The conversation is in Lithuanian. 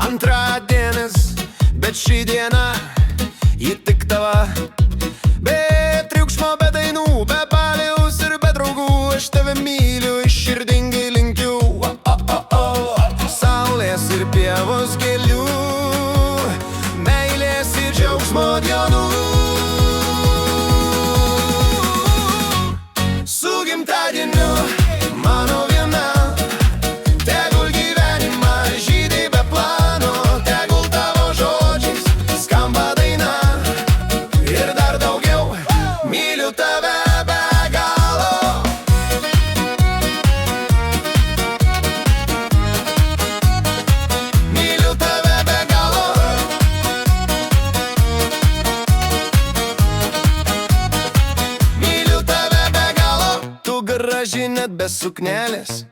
Antradienis, bet šį dieną ji tik tava. Be triukšmo, be dainų, be baliaus ir be draugų. Aš tave myliu, širdingai linkiu saulės ir pievos gėlių, meilės ir džiaugsmo dienų. Su gimtadieniu, mano viena, tegul gyvenimą žydai be plano, tegul tavo žodžiais skamba daina ir dar daugiau. Myliu tave be galo. Myliu tave be galo. Myliu tave be galo. Tu graži net be suknelės,